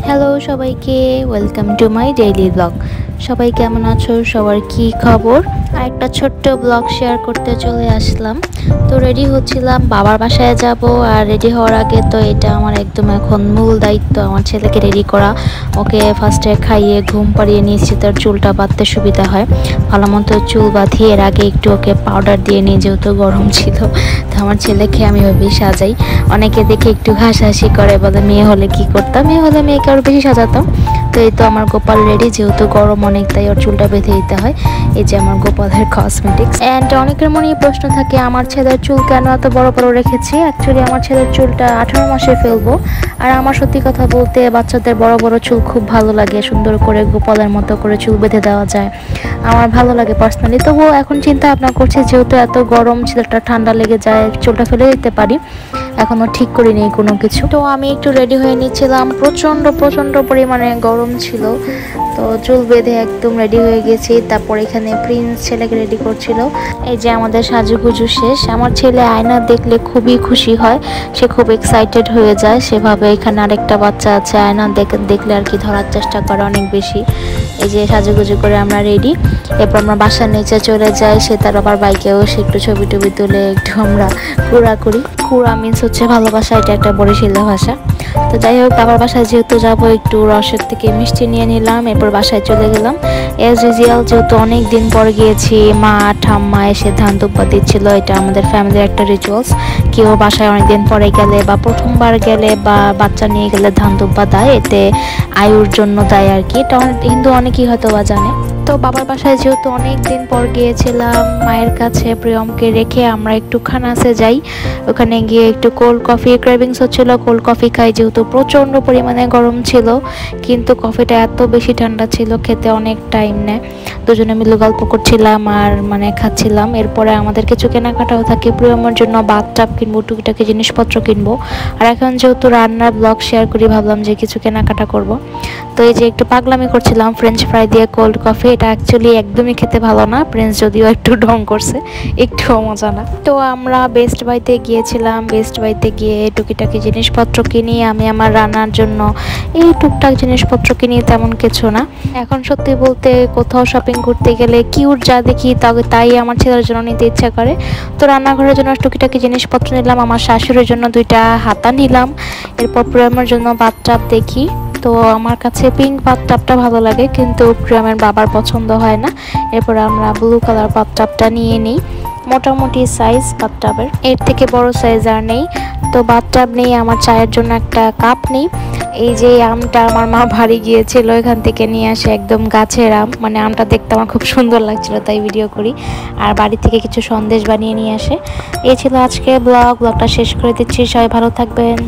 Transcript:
Hello সবাইকে, welcome to my daily blog. সবাই কেমন আছো? সবার কি খবর? আর একটা ছোট্ট ব্লগ শেয়ার করতে চলে আসলাম। তো রেডি হচ্ছিলাম, বাবার বাসায় যাব। আর রেডি হওয়ার আগে তো এটা আমার একদম এখন মূল দায়িত্ব, আমার ছেলেকে রেডি করা। ওকে ফার্স্টে খাইয়ে ঘুম পাড়িয়ে নিয়েছি, তার চুলটা বাঁধতে সুবিধা হয়। ভালো মতো চুল বাঁধিয়ে এর আগে একটু ওকে পাউডার দিয়ে নিই, যেহেতু গরম ছিল। তো আমার ছেলেকে আমি ওইভাবেই সাজাই। অনেকে দেখে একটু হাসাহাসি করে, বলে মেয়ে হলে কি করতাম, মেয়ে হলে মেয়েকে আরও বেশি সাজাতাম। তো এই তো আমার গোপাল রেডি, যেহেতু গরম অনেক, তাই ওর চুলটা বেঁধে দিতে হয়। এই যে আমার গোপালের কসমেটিক্স। অ্যান্ড অনেকের মনে প্রশ্ন থাকে আমার ছেলের চুল কেন এত বড় বড় রেখেছি। অ্যাকচুয়ালি আমার ছেলের চুলটা 18 মাসে ফেলবো। আর আমার সত্যি কথা বলতে বাচ্চাদের বড় বড় চুল খুব ভালো লাগে, সুন্দর করে গোপালের মতো করে চুল বেঁধে দেওয়া যায়, আমার ভালো লাগে পার্সোনালি। তবুও এখন চিন্তা ভাবনা করছি, যেহেতু এত গরম, ছেলেটা ঠান্ডা লেগে যায়, চুলটা ফেলে দিতে পারি। এখনও ঠিক করিনি কোনো কিছু। তো আমি একটু রেডি হয়ে নিচ্ছিলাম, প্রচণ্ড পরিমাণে গরম ছিল। তো চুল বেঁধে একদম রেডি হয়ে গেছি। তারপর এখানে প্রিন্স ছেলেকে রেডি করছিল। এই যে আমাদের সাজুগুজু শেষ। আমার ছেলে আয়না দেখলে খুবই খুশি হয়, সে খুব এক্সাইটেড হয়ে যায়। সেভাবে এখানে আরেকটা বাচ্চা আছে, আয়না দেখলে আর কি ধরার চেষ্টা করে অনেক বেশি। এই যে সাজুগুজু করে আমরা রেডি। এরপর আমরা বাসার নিচে চলে যাই, সে তার বাবার বাইকেও সে একটু ছবি টবি তুলে একটু আমরা কুড়া করি। কুড়া মিন্স হচ্ছে ভালোবাসা, এটা একটা বরিশালের ভাষা। তো যাই হোক, বাবার বাসায় যেহেতু যাবো, একটু রসের থেকে মিষ্টি নিয়ে নিলাম। এরপর বাসায় চলে গেলাম এজ ইউজুয়াল, যেহেতু অনেক দিন পর গিয়েছি। মা ঠাম্মা এসে ধান দুব্বা দিচ্ছিল, এটা আমাদের ফ্যামিলির একটা রিচুয়ালস। কেউ বাসায় অনেকদিন পরে গেলে বা প্রথমবার গেলে বা বাচ্চা নিয়ে গেলে ধান দুব্বা দেয়, এতে আয়ুর জন্য দেয় আর কি। এটা হিন্দু অনেকেই হয়তো বা জানে। তো বাবার বাসায় যেহেতু অনেক দিন পর গিয়েছিলাম, মায়ের কাছে প্রিয়মকে রেখে আমরা একটু খানাসে যাই। ওখানে গিয়ে একটু কোল্ড কফি ক্রেভিংস হচ্ছিল, কোল্ড কফি খাই, যেহেতু প্রচণ্ড পরিমাণে গরম ছিল। কিন্তু কফিটা এত বেশি ঠান্ডা ছিল, খেতে অনেক টাইম নেয়। দুজনে মিলে গল্প করছিলাম আর খাচ্ছিলাম। এরপরে আমাদের কিছু কেনাকাটাও থাকে, প্রিয়মের জন্য বাথটাব কিনবো, টুকিটাকি জিনিসপত্র কিনবো। আর এখন যেহেতু রান্নার ব্লগ শেয়ার করি, ভাবলাম যে কিছু কেনাকাটা করব। তো এই যে একটু পাগলামি করছিলাম, ফ্রেঞ্চ ফ্রাই দিয়ে কোল্ড কফি। এটা অ্যাকচুয়ালি একদমই খেতে ভালো না, প্রিন্স যদিও একটু ঢং করছে, একটুও মজা না। তো আমরা বেস্ট বাইতে গিয়েছিলাম, বেস্ট বাইতে গিয়ে টুকিটাকি জিনিসপত্র কিনি। আমি আমার রান্নার জন্য এই টুকটাক জিনিসপত্র কিনি, তেমন কিছু না। এখন সত্যি বলতে কোথাও শপিং করতে গেলে কিউট যা দেখি তাই আমার ছেলের জন্য নিতে ইচ্ছা করে। তো রান্নাঘরের জন্য টুকিটাকি জিনিসপত্র নিলাম, আমার শাশুড়ির জন্য 2টা হাতা নিলাম। এরপর প্রিয়মের জন্য বাথটাব দেখি। তো আমার কাছে পিঙ্ক বাথটাবটা ভালো লাগে, কিন্তু প্রিয়মের বাবার পছন্দ হয় না। এরপর আমরা ব্লু কালার বাথটাবটা নিয়ে নিই। মোটামুটি সাইজ বাথটাবের, এর থেকে বড় সাইজ আর নেই। তো বাথটাব নিয়ে আমার চায়ের জন্য একটা কাপ নিই। এই যে আমটা আমার মা ভারী গিয়েছিল, এখান থেকে নিয়ে আসে, একদম গাছের আম। আমটা দেখতে আমার খুব সুন্দর লাগছিল, তাই ভিডিও করি। আর বাড়ি থেকে কিছু সন্দেশ বানিয়ে নিয়ে আসে। এই ছিল আজকে ব্লগটা শেষ করে দিচ্ছি। সবাই ভালো থাকবেন।